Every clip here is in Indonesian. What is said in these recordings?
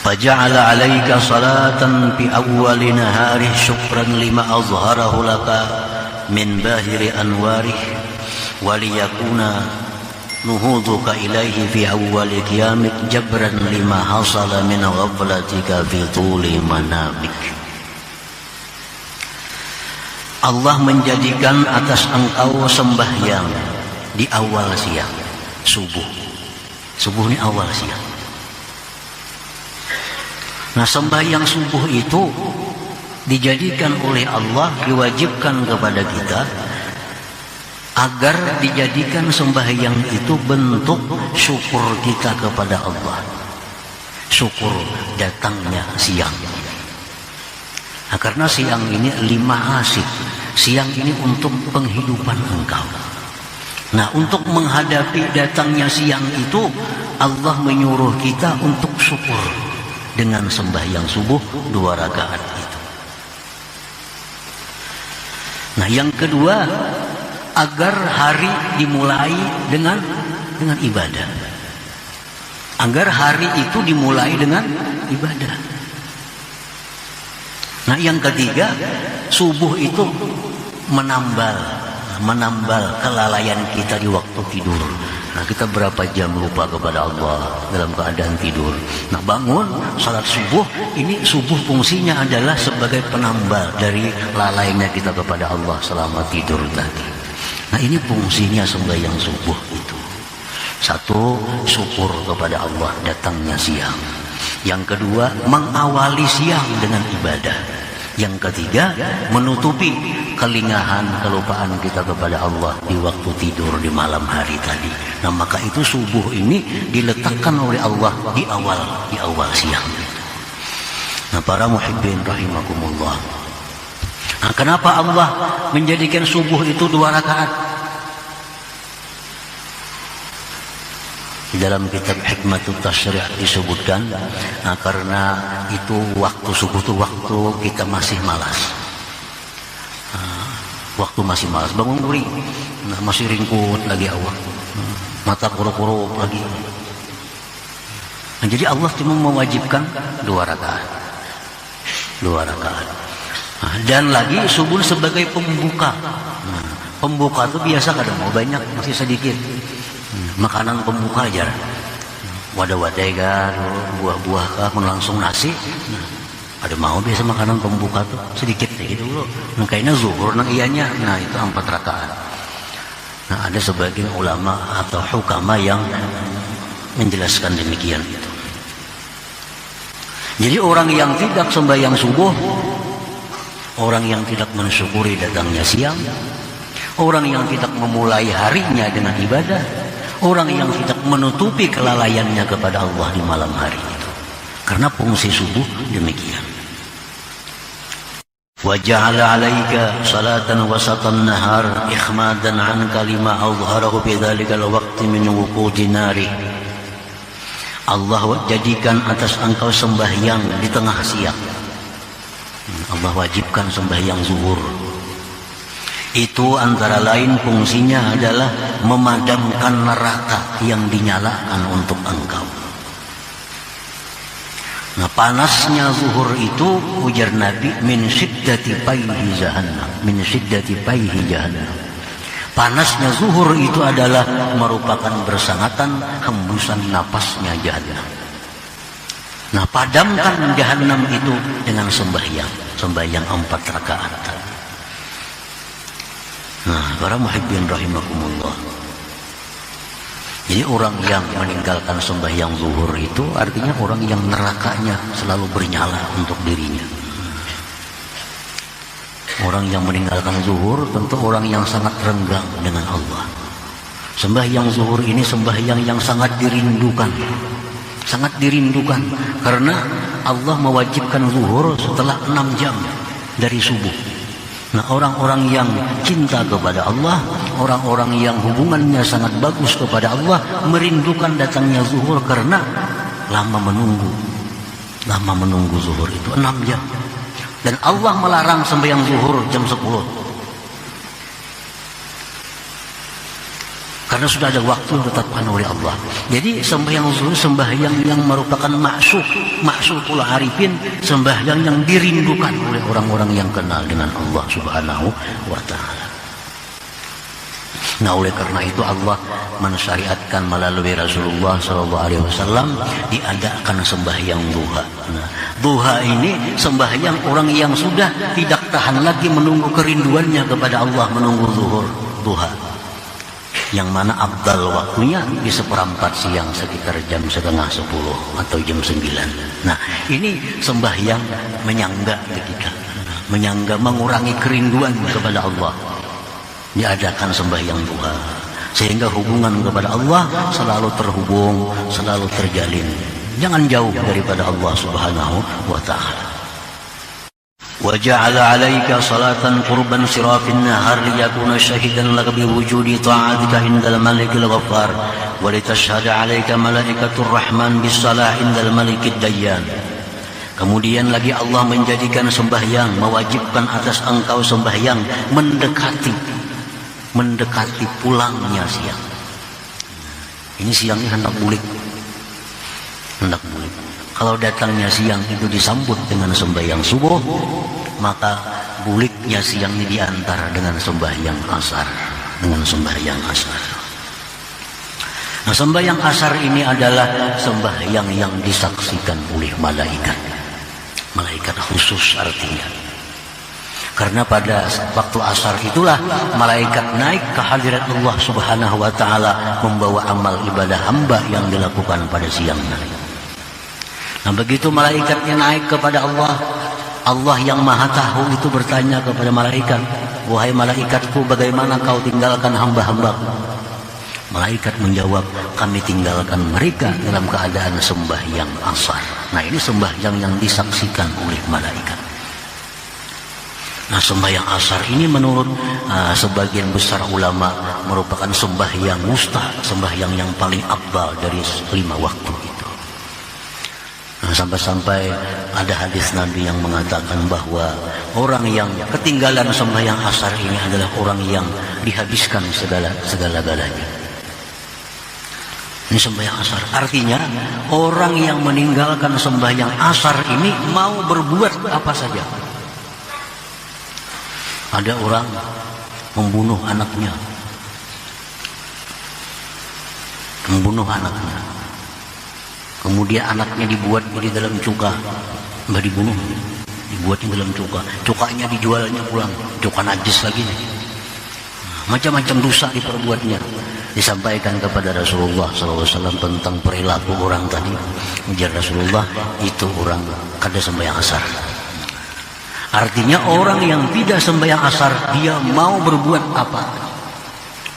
Faja'ala 'alaika salatan fi awwali nahari syukran lima azharahu laka min bahiri anwarih wa liyakuna nuhuduka ilaihi fi awwali qiyamik jabran lima hasala min ghaflatika fi tuli manamik. Allah menjadikan atas engkau sembahyang di awal siang, subuh. Subuh ini awal siang. Nah, sembahyang subuh itu dijadikan oleh Allah, diwajibkan kepada kita agar dijadikan sembahyang itu bentuk syukur kita kepada Allah, syukur datangnya siang. Nah, karena siang ini lima asik, siang ini untuk penghidupan engkau. Nah, untuk menghadapi datangnya siang itu Allah menyuruh kita untuk syukur dengan sembahyang subuh 2 rakaat itu. Nah, yang kedua, agar hari dimulai dengan ibadah. Agar hari itu dimulai dengan ibadah. Nah, yang ketiga, subuh itu menambal kelalaian kita di waktu tidur. Nah, kita berapa jam lupa kepada Allah dalam keadaan tidur. Nah, bangun salat subuh, ini subuh fungsinya adalah sebagai penambal dari lalainya kita kepada Allah selama tidur tadi. Nah, ini fungsinya sembahyang subuh itu. Satu, syukur kepada Allah datangnya siang. Yang kedua, mengawali siang dengan ibadah. Yang ketiga, menutupi kelingahan, kelupaan kita kepada Allah di waktu tidur di malam hari tadi. Nah, maka itu subuh ini diletakkan oleh Allah di awal siang. Nah, para muhibbin rahimakumullah. Nah, kenapa Allah menjadikan subuh itu 2 rakaat? Di dalam kitab Hikmatut Tasyri' disebutkan, nah, karena itu waktu subuh itu waktu kita masih malas. Waktu masih malas, bangun guring, nah, masih ringkut lagi awak, mata kurup-kurup lagi. Nah, jadi Allah cuma mewajibkan 2 rakaat. Nah, dan lagi subuh sebagai pembuka. Nah, pembuka itu biasa kadang mau banyak, masih sedikit. Makanan pembuka aja, wadah-wadah kan, buah-buah kah, langsung nasi. Ada mau biasa makanan pembuka tuh sedikit kayak gitu loh. Nah, kayaknya zuhur nang ianya. Nah, itu 4 rakaat. Nah, ada sebagian ulama atau hukama yang menjelaskan demikian itu. Jadi orang yang tidak sembahyang subuh, orang yang tidak mensyukuri datangnya siang, orang yang tidak memulai harinya dengan ibadah, orang yang tidak menutupi kelalaiannya kepada Allah di malam hari itu. Karena fungsi subuh demikian. Wa ja'ala 'alaika salatan wasatan nahar ikhmadan 'anka lima azharahu fi dzalikal waqti min wuqudi nari. Allah jadikan atas engkau sembahyang di tengah siang. Allah wajibkan sembahyang zuhur. Itu antara lain fungsinya adalah memadamkan neraka yang dinyalakan untuk engkau. Nah, panasnya zuhur itu, ujar Nabi, min syiddati payhi jahannam, min syiddati payhi jahannam. Panasnya zuhur itu adalah merupakan bersangatan hembusan napasnya jahannam. Nah, padamkan jahannam itu dengan sembahyang 4 rakaat. Nah, para muhibbin rahimakumullah. Jadi orang yang meninggalkan sembahyang zuhur itu artinya orang yang nerakanya selalu bernyala untuk dirinya. Orang yang meninggalkan zuhur tentu orang yang sangat renggang dengan Allah. Sembahyang zuhur ini sembahyang yang sangat dirindukan. Sangat dirindukan karena Allah mewajibkan zuhur setelah 6 jam dari subuh. Nah, orang-orang yang cinta kepada Allah, orang-orang yang hubungannya sangat bagus kepada Allah, merindukan datangnya zuhur karena lama menunggu zuhur itu 6 jam. Dan Allah melarang sembahyang zuhur jam 10. Karena Karena sudah ada waktu yang ditetapkan oleh Allah. Jadi sembahyang zuhur sembahyang yang merupakan maksud pula arifin, sembahyang yang dirindukan oleh orang-orang yang kenal dengan Allah Subhanahu wa taala. Nah, oleh karena itu Allah mensyariatkan melalui Rasulullah SAW diadakan sembahyang duha. Nah, duha ini sembahyang orang yang sudah tidak tahan lagi menunggu kerinduannya kepada Allah, menunggu zuhur duha. Yang mana afdal waktunya di seperempat siang sekitar jam 9:30 atau jam 9. Nah, ini sembahyang menyangga ketika menyangga mengurangi kerinduan kepada Allah. Diadakan sembahyang duha sehingga hubungan kepada Allah selalu terhubung, selalu terjalin, jangan jauh daripada Allah Subhanahu wa taala. Wa ja'ala 'alaika salatan qurban sirafin nahar liyakuna shahidan laka biwujudi ta'atika indal malikil ghaffar wa litashhada 'alaika malaikatur rahman bisalah indal malikid dayyan. Kemudian lagi Allah menjadikan sembahyang, mewajibkan atas engkau sembahyang mendekati pulangnya siang. Ini siangnya hendak bulik. Kalau datangnya siang itu disambut dengan sembahyang subuh, maka buliknya siang ini diantar dengan sembahyang asar. Nah, sembahyang asar ini adalah sembahyang yang disaksikan oleh malaikat khusus artinya. Karena pada waktu asar itulah malaikat naik ke hadirat Allah Subhanahu wa taala membawa amal ibadah hamba yang dilakukan pada siang hari. Nah, begitu malaikatnya naik kepada Allah, Allah yang Maha Tahu itu bertanya kepada malaikat, "Wahai malaikatku, bagaimana kau tinggalkan hamba-hambaku?" Malaikat menjawab, "Kami tinggalkan mereka dalam keadaan sembahyang asar." Nah, ini sembahyang yang disaksikan oleh malaikat. Nah, sembahyang asar ini menurut sebagian besar ulama merupakan sembahyang musta, sembahyang yang paling afdal dari 5 waktu itu. Nah, sampai-sampai ada hadis Nabi yang mengatakan bahwa orang yang ketinggalan sembahyang asar ini adalah orang yang dihabiskan segala-galanya. Ini sembahyang asar. Artinya orang yang meninggalkan sembahyang asar ini mau berbuat apa saja. Ada orang membunuh anaknya. Kemudian anaknya dibuat di dalam cuka. Mbak dibunuh. Dibuat di dalam cuka. Cukanya dijualnya pulang. Cuka najis lagi. Macam-macam dosa diperbuatnya. Disampaikan kepada Rasulullah SAW tentang perilaku orang tadi. Ujar Rasulullah, itu orang kada sembahyang asar. Artinya orang yang tidak sembahyang asar, dia mau berbuat apa?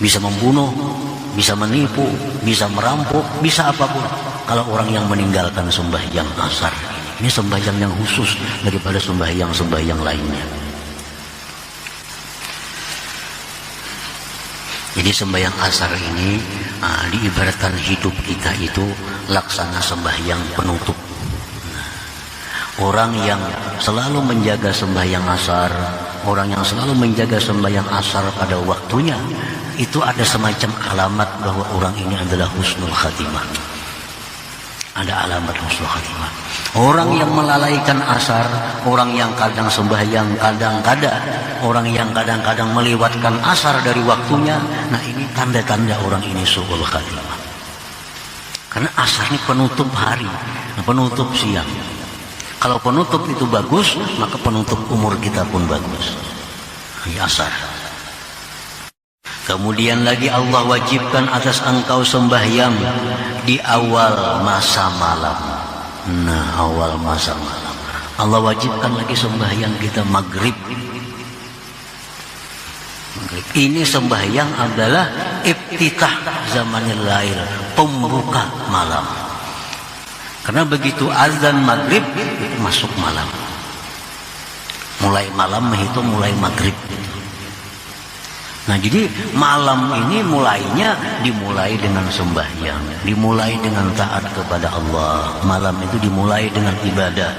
Bisa membunuh, bisa menipu, bisa merampok, bisa apapun. Kalau orang yang meninggalkan sembahyang asar, ini sembahyang yang khusus daripada sembahyang lainnya. Jadi sembahyang asar ini diibaratkan hidup kita itu laksana sembahyang penutup. Orang yang selalu menjaga sembahyang asar, orang yang selalu menjaga sembahyang asar pada waktunya, itu ada semacam alamat bahwa orang ini adalah husnul khatimah. Ada alamat husnul khatimah. Orang yang melalaikan asar, orang yang kadang sembahyang, kadang-kadang, orang yang kadang-kadang melewatkan asar dari waktunya, nah ini tanda-tanda orang ini su'ul khatimah. Karena asar ini penutup hari, penutup siang. Kalau penutup itu bagus, maka penutup umur kita pun bagus. Asar. Kemudian lagi Allah wajibkan atas engkau sembahyang di awal masa malam. Nah, awal masa malam. Allah wajibkan lagi sembahyang kita maghrib. Ini sembahyang adalah iftitah zamanil lail, pembuka malam. Karena begitu azan maghrib itu masuk malam. Mulai malam itu mulai maghrib. Nah, jadi malam ini dimulai dengan sembahyang, dimulai dengan taat kepada Allah. Malam itu dimulai dengan ibadah.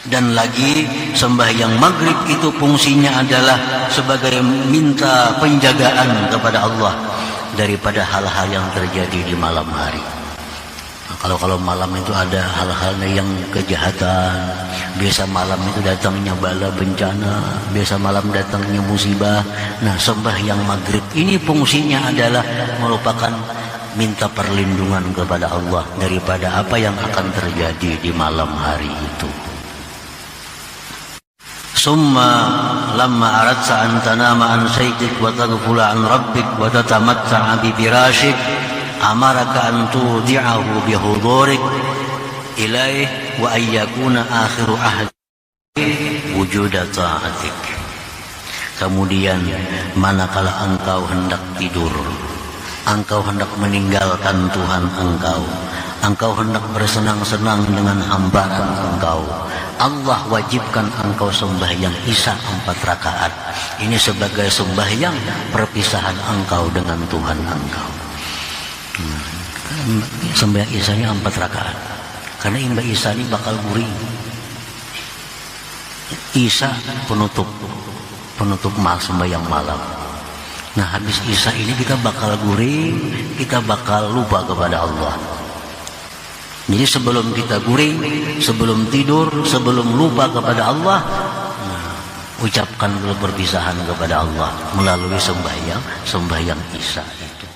Dan lagi sembahyang maghrib itu fungsinya adalah sebagai minta penjagaan kepada Allah. daripada hal-hal yang terjadi di malam hari. Nah, kalau malam itu ada hal-hal yang kejahatan, biasa malam itu datangnya bala bencana, biasa malam datangnya musibah. Nah, sembahyang maghrib ini fungsinya adalah merupakan minta perlindungan kepada Allah daripada apa yang akan terjadi di malam hari itu. Summa lamma aradta an tanama an saydik wa taghfula an rabbik wa tatamatta'a bi firashik amaraka an tudi'ahu bi hudurik ilaih wa ayyakuna akhiru ahdi wujuda ta'atik. Kemudian manakala engkau hendak tidur, engkau hendak meninggalkan Tuhan engkau hendak bersenang-senang dengan hambaran engkau, Allah wajibkan engkau sembahyang Isya 4 rakaat. Ini sebagai sembahyang perpisahan engkau dengan Tuhan engkau. Sembahyang Isyanya 4 rakaat. Karena Imba Isya ini bakal guring. Isya penutup sembahyang malam. Nah, habis Isya ini kita bakal guring, kita bakal lupa kepada Allah. Jadi sebelum kita guring, sebelum tidur, sebelum lupa kepada Allah, ucapkan dulu perpisahan kepada Allah melalui sembahyang Isya itu.